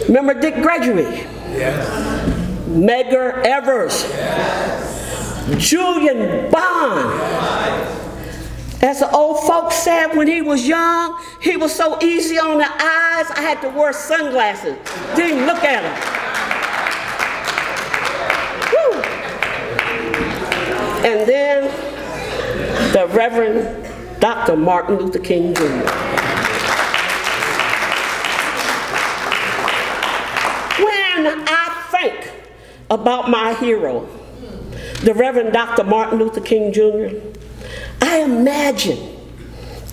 Remember Dick Gregory? Yes. Medgar Evers. Yes. Julian Bond. Yes. As the old folks said when he was young, he was so easy on the eyes, I had to wear sunglasses. Didn't look at him. Woo. And then the Reverend Dr. Martin Luther King Jr. When I think about my hero, the Reverend Dr. Martin Luther King Jr., I imagine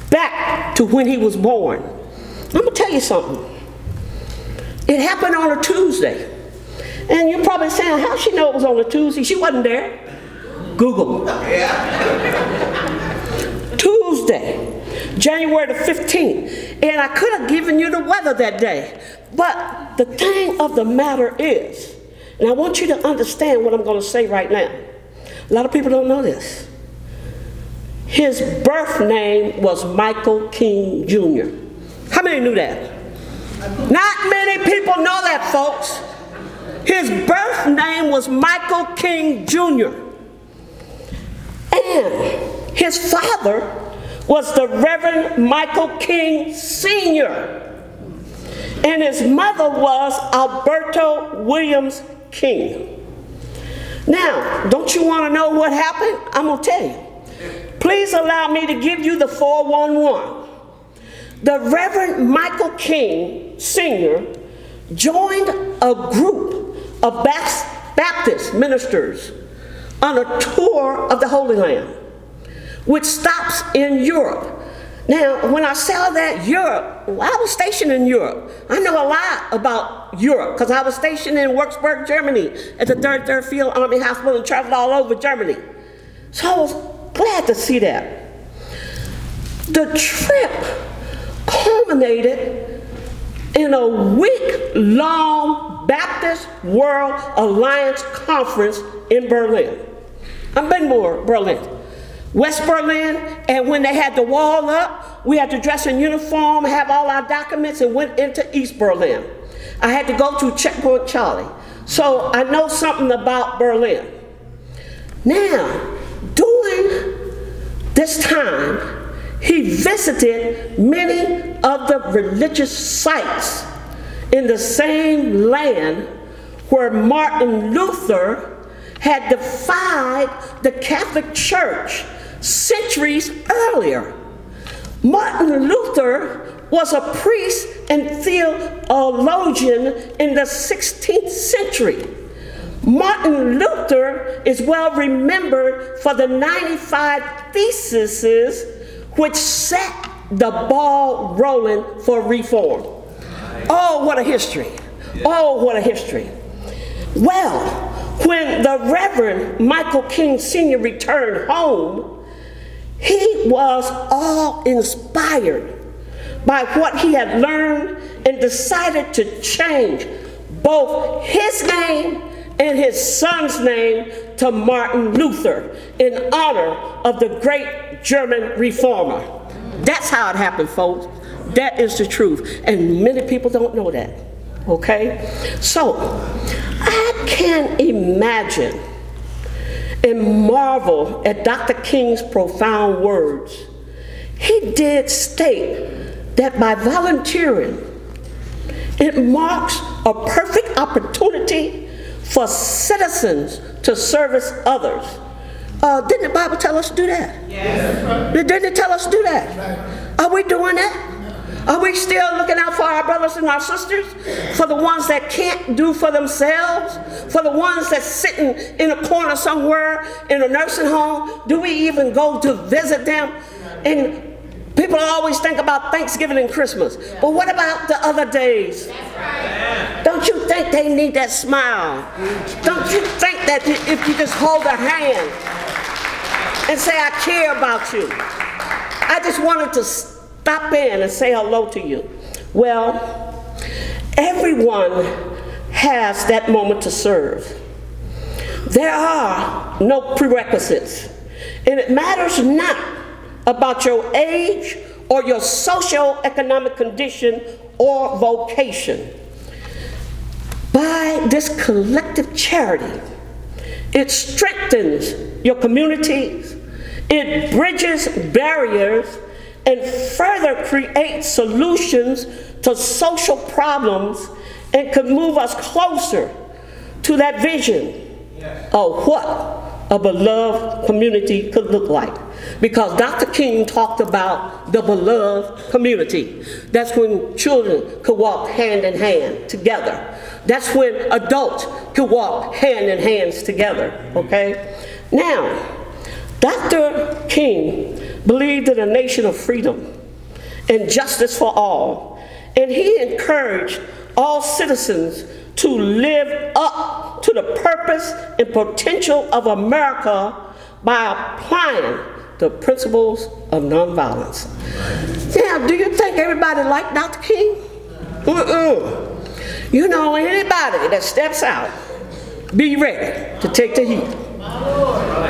back to when he was born. I'm going to tell you something. It happened on a Tuesday. And you're probably saying, how'd she know it was on a Tuesday? She wasn't there. Google. Tuesday, January the 15th. And I could have given you the weather that day. But the thing of the matter is, and I want you to understand what I'm going to say right now. A lot of people don't know this. His birth name was Michael King Jr. How many knew that? Not many people know that, folks. His birth name was Michael King Jr. And his father was the Reverend Michael King Sr. And his mother was Alberta Williams King. Now, don't you want to know what happened? I'm going to tell you. Please allow me to give you the 411. The Reverend Michael King Sr. joined a group of Baptist ministers on a tour of the Holy Land, which stops in Europe. Now, when I say all that, Europe, well, I was stationed in Europe. I know a lot about Europe because I was stationed in Würzburg, Germany at the 3rd Field Army Hospital and traveled all over Germany. So I was glad to see that. The trip culminated in a week-long Baptist World Alliance Conference in Berlin. I've been to Berlin. West Berlin, and when they had the wall up, we had to dress in uniform, have all our documents, and went into East Berlin. I had to go to Checkpoint Charlie. So I know something about Berlin. Now, during this time, he visited many of the religious sites in the same land where Martin Luther had defied the Catholic Church centuries earlier. Martin Luther was a priest and theologian in the 16th century. Martin Luther is well remembered for the 95 Theses which set the ball rolling for reform. Oh, what a history. Oh, what a history. Well, when the Reverend Michael King Sr. returned home, he was awe-inspired by what he had learned and decided to change both his name and his son's name to Martin Luther in honor of the great German reformer. That's how it happened, folks. That is the truth. And many people don't know that. Okay? So, I can imagine and marvel at Dr. King's profound words. He did state that by volunteering, it marks a perfect opportunity for citizens to service others. Didn't the Bible tell us to do that? Yes. Didn't it tell us to do that? Are we doing that? Are we still looking out for our brothers and our sisters? For the ones that can't do for themselves? For the ones that's sitting in a corner somewhere in a nursing home? Do we even go to visit them? And people always think about Thanksgiving and Christmas. But what about the other days? That's right. Don't you think they need that smile? Don't you think that if you just hold a hand and say, I care about you? I just wanted to stop in and say hello to you. Well, everyone has that moment to serve. There are no prerequisites. And it matters not about your age or your socio-economic condition or vocation. like this collective charity. It strengthens your communities, it bridges barriers, and further creates solutions to social problems and can move us closer to that vision of what a beloved community could look like. Because Dr. King talked about the beloved community. That's when children could walk hand in hand together. That's when adults could walk hand in hand together, okay? Now, Dr. King believed in a nation of freedom and justice for all, and he encouraged all citizens to live up to the purpose and potential of America by applying the principles of nonviolence. Now, do you think everybody liked Dr. King? You know, anybody that steps out, be ready to take the heat.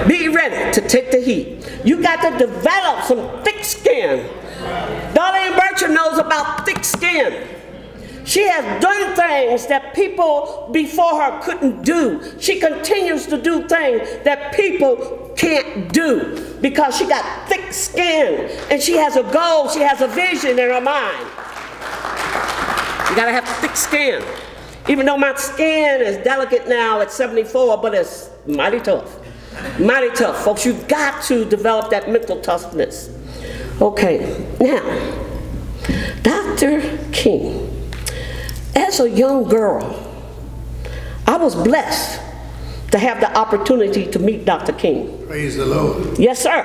Be ready to take the heat. You got to develop some thick skin. Darlene Bircher knows about thick skin. She has done things that people before her couldn't do. She continues to do things that people can't do because she got thick skin and she has a goal, she has a vision in her mind. You gotta have thick skin. Even though my skin is delicate now at 74, but it's mighty tough. Mighty tough, folks. You've got to develop that mental toughness. Okay, now, Dr. King. As a young girl, I was blessed to have the opportunity to meet Dr. King. Praise the Lord. Yes, sir.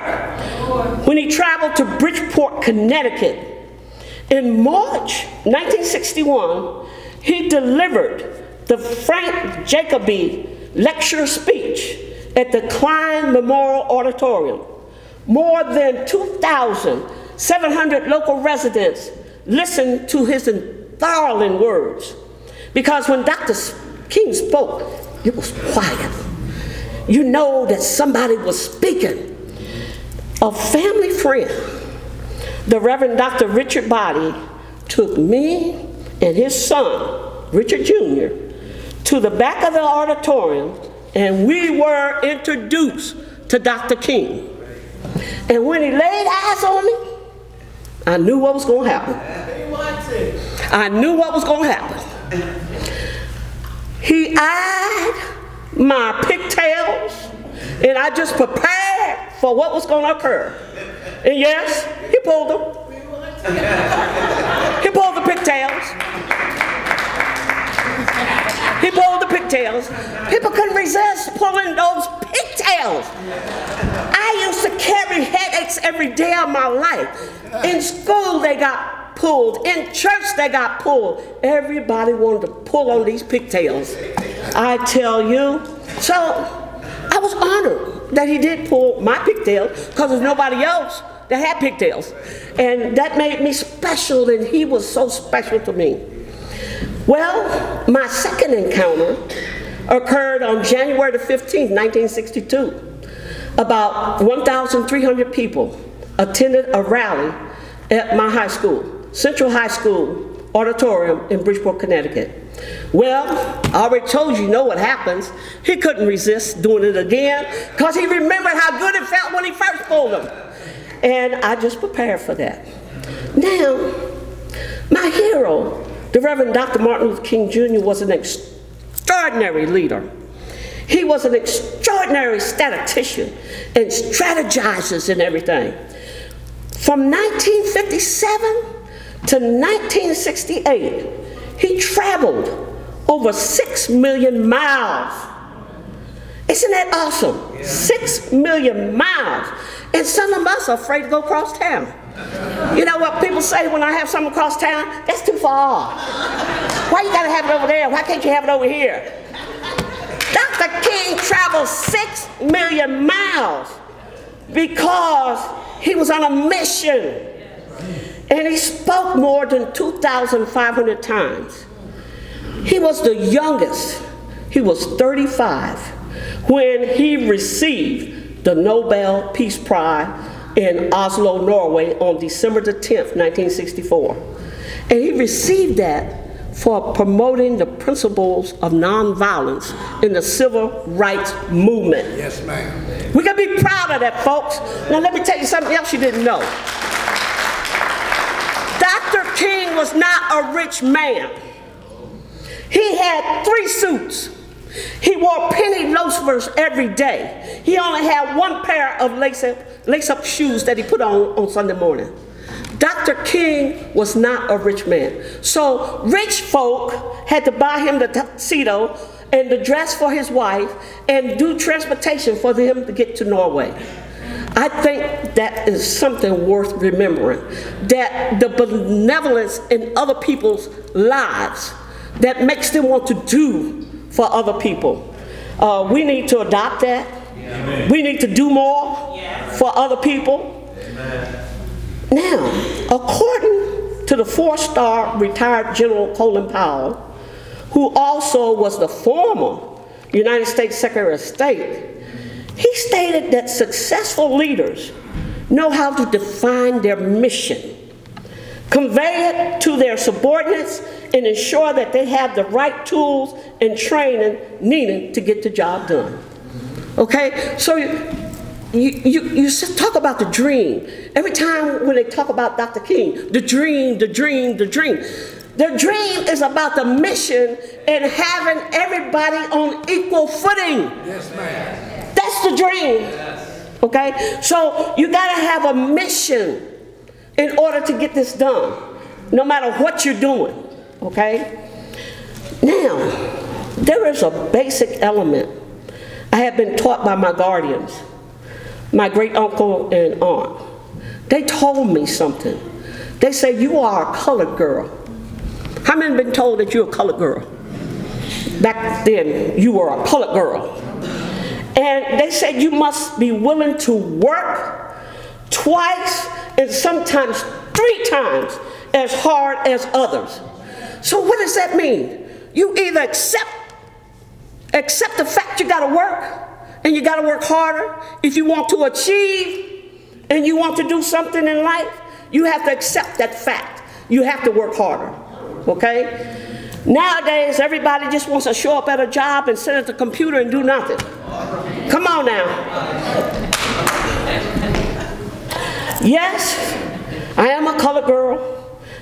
When he traveled to Bridgeport, Connecticut, in March 1961, he delivered the Frank Jacoby lecture speech at the Klein Memorial Auditorium. More than 2,700 local residents listened to his enthralling words. Because when Dr. King spoke, it was quiet. You know that somebody was speaking. A family friend, the Reverend Dr. Richard Body, took me and his son, Richard Jr., to the back of the auditorium, and we were introduced to Dr. King. And when he laid eyes on me, I knew what was going to happen. I knew what was going to happen. He eyed my pigtails, and I just prepared for what was going to occur. And yes, he pulled them. He pulled the pigtails. He pulled the pigtails. People couldn't resist pulling those pigtails. I used to carry headaches every day of my life. In school, they got pulled. In church, they got pulled. Everybody wanted to pull on these pigtails. I tell you. So I was honored that he did pull my pigtails because there's nobody else that had pigtails. And that made me special, and he was so special to me. Well, my second encounter occurred on January the 15th, 1962. About 1,300 people attended a rally at my high school, Central High School Auditorium in Bridgeport, Connecticut. Well, I already told you, know what happens. He couldn't resist doing it again because he remembered how good it felt when he first pulled them. And I just prepared for that. Now, my hero, the Reverend Dr. Martin Luther King Jr., was an extraordinary leader. He was an extraordinary statistician and strategizes and everything. From 1957 to 1968, he traveled over 6 million miles. Isn't that awesome? Yeah. 6 million miles. And some of us are afraid to go across town. You know what people say when I have something across town? That's too far. Why you gotta have it over there? Why can't you have it over here? Dr. King traveled 6 million miles because he was on a mission. And he spoke more than 2,500 times. He was the youngest. He was 35 when he received the Nobel Peace Prize in Oslo, Norway on December the 10th, 1964. And he received that for promoting the principles of nonviolence in the civil rights movement. Yes, ma'am. We can be proud of that, folks. Now let me tell you something else you didn't know. Dr. King was not a rich man. He had 3 suits. He wore penny loafers every day. He only had 1 pair of lace-up shoes that he put on Sunday morning. Dr. King was not a rich man. So rich folk had to buy him the tuxedo and the dress for his wife and do transportation for him to get to Norway. I think that is something worth remembering, that the benevolence in other people's lives that makes them want to do for other people. We need to adopt that. Amen. We need to do more for other people. Amen. Now, according to the 4-star retired General Colin Powell, who also was the former United States Secretary of State, he stated that successful leaders know how to define their mission, convey it to their subordinates, and ensure that they have the right tools and training needed to get the job done. Okay, so you talk about the dream. Every time when they talk about Dr. King, the dream, the dream, the dream. The dream is about the mission and having everybody on equal footing. Yes, ma'am. That's the dream. Okay, so you gotta have a mission in order to get this done, no matter what you're doing. Okay? Now, there is a basic element I have been taught by my guardians, my great uncle and aunt. They told me something. They said, you are a colored girl. How many have been told that you're a colored girl? Back then, you were a colored girl. And they said you must be willing to work twice and sometimes 3 times as hard as others. So what does that mean? You either accept the fact you gotta work, and you gotta work harder. If you want to achieve and you want to do something in life, you have to accept that fact. You have to work harder, okay? Nowadays, everybody just wants to show up at a job and sit at the computer and do nothing. Come on now. Yes, I am a colored girl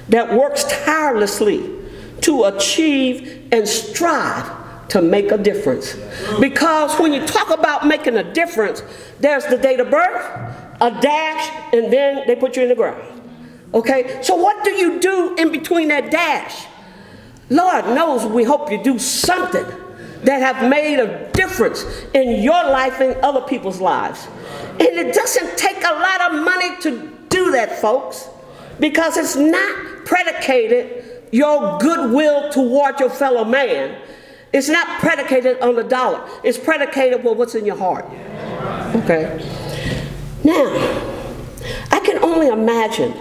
that works tirelessly to achieve and strive to make a difference. Because when you talk about making a difference, there's the date of birth, a dash, and then they put you in the ground. Okay, so what do you do in between that dash? Lord knows we hope you do something that have made a difference in your life and other people's lives. And it doesn't take a lot of money to do that, folks, because it's not predicated your goodwill toward your fellow man. It's not predicated on the dollar. It's predicated on what's in your heart. Okay. Now, I can only imagine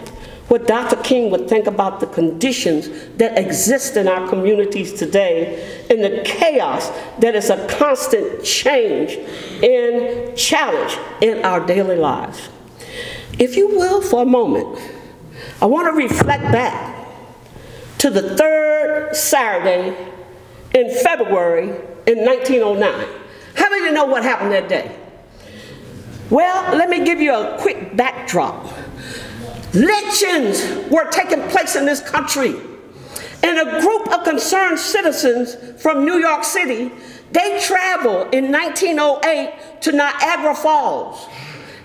what Dr. King would think about the conditions that exist in our communities today and the chaos that is a constant change and challenge in our daily lives. If you will, for a moment, I want to reflect back to the 3rd Saturday in February in 1909. How many of you know what happened that day? Well, let me give you a quick backdrop. Lynchings were taking place in this country, and a group of concerned citizens from New York City, they traveled in 1908 to Niagara Falls,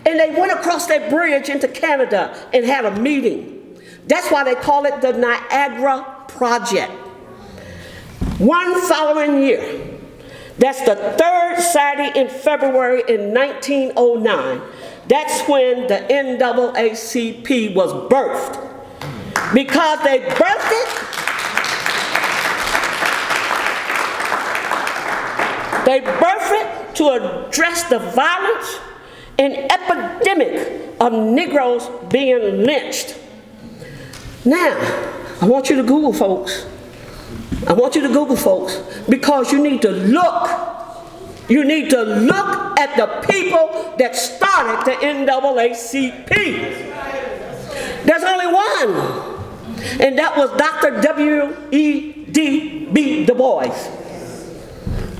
and they went across that bridge into Canada and had a meeting. That's why they call it the Niagara Project. One following year, that's the 3rd Saturday in February in 1909, that's when the NAACP was birthed. Because they birthed it to address the violence and epidemic of Negroes being lynched. Now, I want you to Google, folks. I want you to Google, folks, because you need to look. You need to look at the people that started the NAACP. There's only one, and that was Dr. W.E. D.B. Du Bois.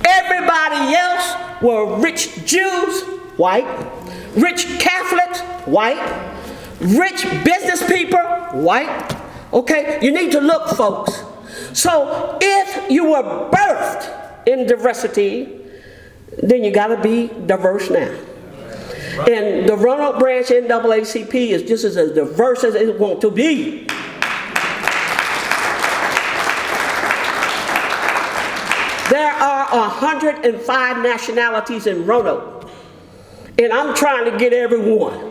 Everybody else were rich Jews, white, rich Catholics, white, rich business people, white. Okay, you need to look, folks. So if you were birthed in diversity, then you got to be diverse now. And the Roanoke branch NAACP is just as diverse as it wants to be. There are 105 nationalities in Roanoke, and I'm trying to get everyone.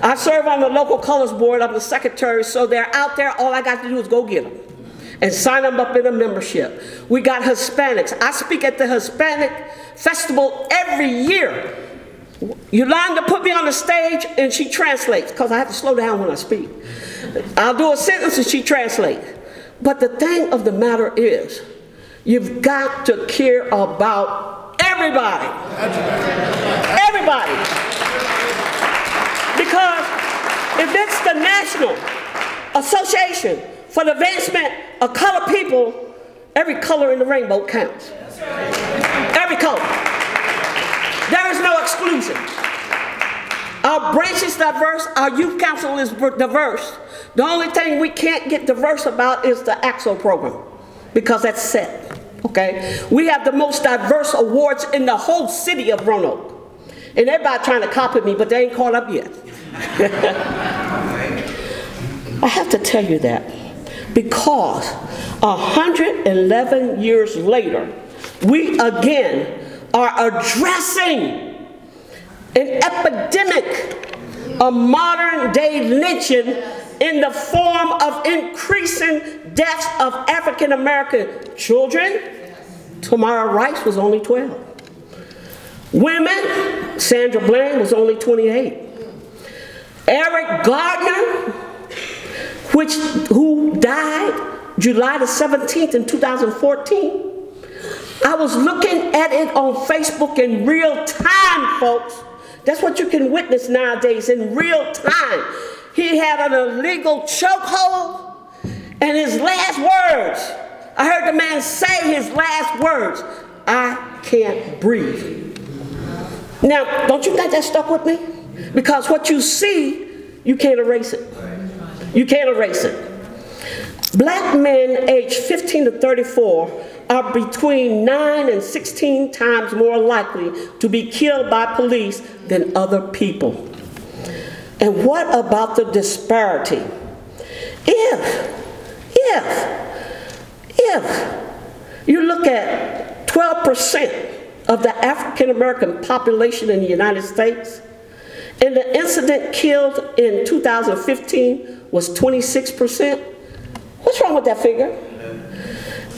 I serve on the local colors board. I'm the secretary, so they're out there. All I got to do is go get them and sign them up in a membership. We got Hispanics. I speak at the Hispanic Festival every year. Yolanda put me on the stage and she translates, because I have to slow down when I speak. I'll do a sentence and she translates. But the thing of the matter is, you've got to care about everybody. Everybody. Because if it's the National Association for the Advancement of Colored People, every color in the rainbow counts. Every color. There is no exclusion. Our branch is diverse. Our youth council is diverse. The only thing we can't get diverse about is the AXO program, because that's set. Okay? We have the most diverse awards in the whole city of Roanoke. And everybody trying to copy me, but they ain't caught up yet. I have to tell you that because 111 years later, we again are addressing an epidemic of modern day lynching in the form of increasing deaths of African American children. Tamara Rice was only 12. Women, Sandra Bland was only 28. Eric Gardner, who died July the 17th in 2014. I was looking at it on Facebook in real time, folks. That's what you can witness nowadays, in real time. He had an illegal chokehold, and his last words, I heard the man say his last words, "I can't breathe." Now, don't you think that stuck with me? Because what you see, you can't erase it. You can't erase it. Black men aged 15 to 34 are between 9 and 16 times more likely to be killed by police than other people. And what about the disparity? If you look at 12% of the African American population in the United States, and the incident killed in 2015 was 26%, what's wrong with that figure?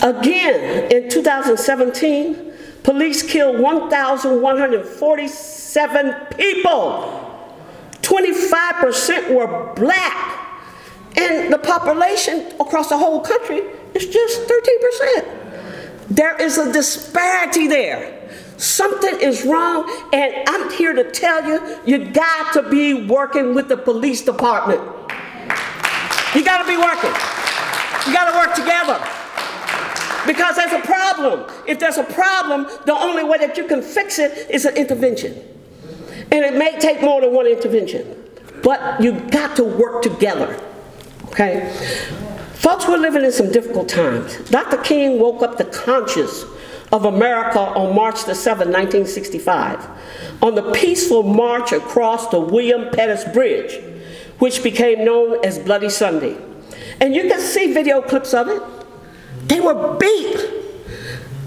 Again, in 2017, police killed 1,147 people. 25% were black. And the population across the whole country is just 13%. There is a disparity there. Something is wrong, and I'm here to tell you, you got to be working with the police department. You got to be working. You got to work together. Because there's a problem. If there's a problem, the only way that you can fix it is an intervention. And it may take more than one intervention. But you got to work together. Okay? Folks, we're living in some difficult times. Dr. King woke up the conscience of America on March the 7th, 1965, on the peaceful march across the William Pettus Bridge, which became known as Bloody Sunday. And you can see video clips of it. They were beat.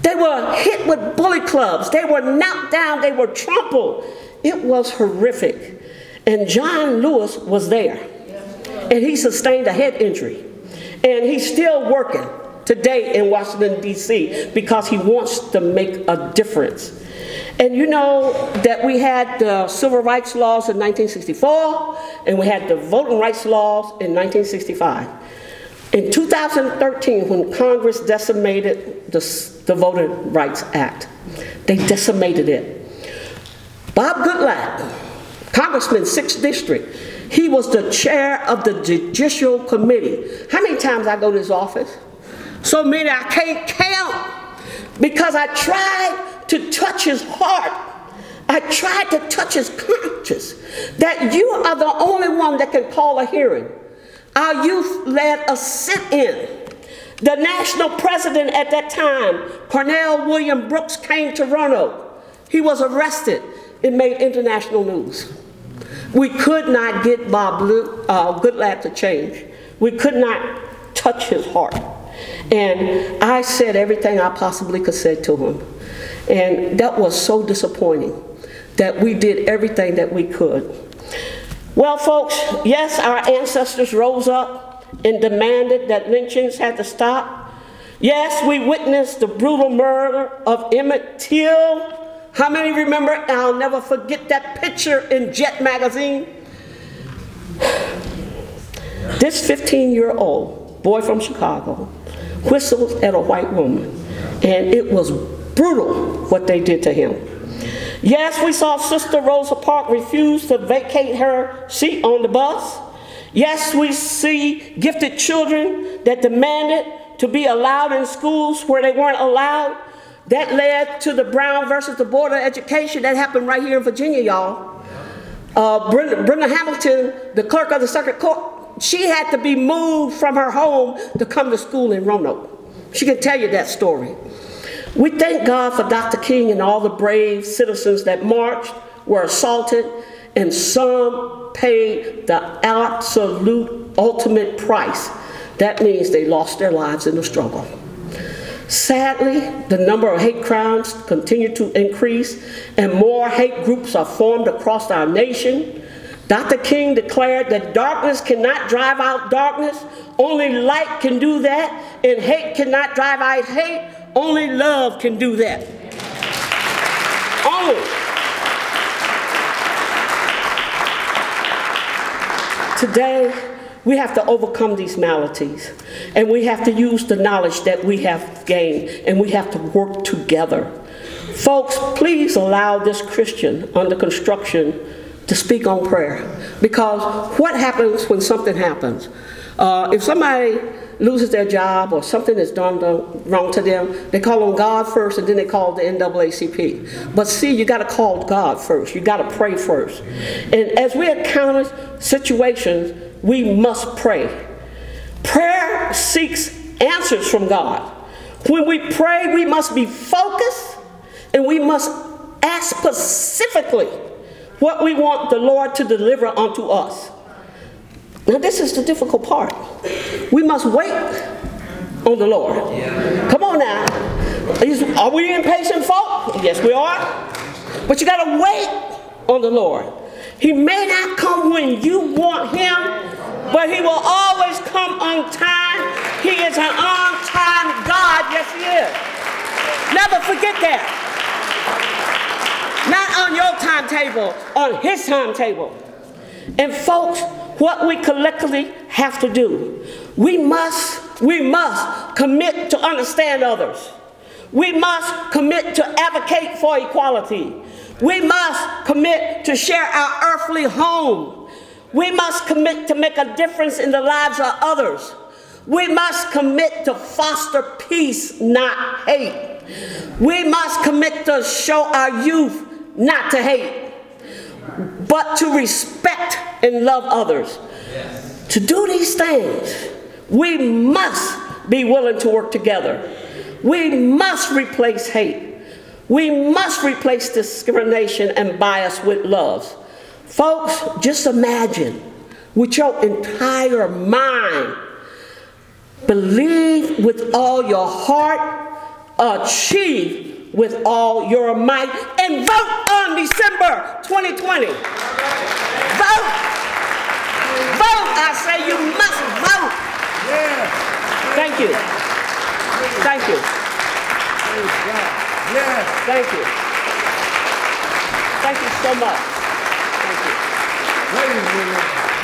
They were hit with bullet clubs. They were knocked down. They were trampled. It was horrific. And John Lewis was there. And he sustained a head injury. And he's still working today in Washington, D.C. because he wants to make a difference. And you know that we had the civil rights laws in 1964, and we had the voting rights laws in 1965. In 2013, when Congress decimated the Voting Rights Act, they decimated it. Bob Goodlatte, Congressman, 6th District, he was the chair of the Judicial Committee. How many times I go to his office? so many I can't count, because I tried to touch his heart. I tried to touch his conscience, that you are the only one that can call a hearing. Our youth led a sit-in. The national president at that time, Cornell William Brooks, came to Roanoke. He was arrested. It made international news. We could not get Bob Goodlad to change. We could not touch his heart. And I said everything I possibly could say to him. And that was so disappointing, that we did everything that we could. Well, folks, yes, our ancestors rose up and demanded that lynchings had to stop. Yes, we witnessed the brutal murder of Emmett Till. How many remember? I'll never forget that picture in Jet magazine. This 15-year-old boy from Chicago whistled at a white woman, and it was brutal what they did to him. Yes, we saw Sister Rosa Parks refuse to vacate her seat on the bus. Yes, we see gifted children that demanded to be allowed in schools where they weren't allowed. That led to the Brown versus the Board of Education that happened right here in Virginia, y'all. Brenda Hamilton, the clerk of the circuit court, she had to be moved from her home to come to school in Roanoke. She can tell you that story. We thank God for Dr. King and all the brave citizens that marched, were assaulted, and some paid the absolute ultimate price. That means they lost their lives in the struggle. Sadly, the number of hate crimes continue to increase, and more hate groups are formed across our nation. Dr. King declared that darkness cannot drive out darkness, only light can do that, and hate cannot drive out hate, only love can do that. Only. Today, we have to overcome these maladies, and we have to use the knowledge that we have gained, and we have to work together. Folks, please allow this Christian under construction to speak on prayer, because what happens when something happens? If somebody loses their job or something is done wrong to them, they call on God first, and then they call the NAACP. But see, you got to call God first. You got to pray first. And as we encounter situations, we must pray. Prayer seeks answers from God. When we pray, we must be focused, and we must ask specifically what we want the Lord to deliver unto us. Now, this is the difficult part. We must wait on the Lord. Come on now. Are we impatient folk? Yes, we are. But you got to wait on the Lord. He may not come when you want him, but he will always come on time. He is an on-time God. Yes, he is. Never forget that. Not on your timetable, on his timetable. And folks, what we collectively have to do, we must commit to understand others. We must commit to advocate for equality. We must commit to share our earthly home. We must commit to make a difference in the lives of others. We must commit to foster peace, not hate. We must commit to show our youth not to hate, but to respect and love others. Yes. To do these things, we must be willing to work together. We must replace hate. We must replace discrimination and bias with love. Folks, just imagine with your entire mind, believe with all your heart, achieve with all your might, and vote on December 2020. Vote! Vote! I say you must vote! Yeah. Thank you. Thank you. Yeah. Thank you. Thank you so much. Thank you.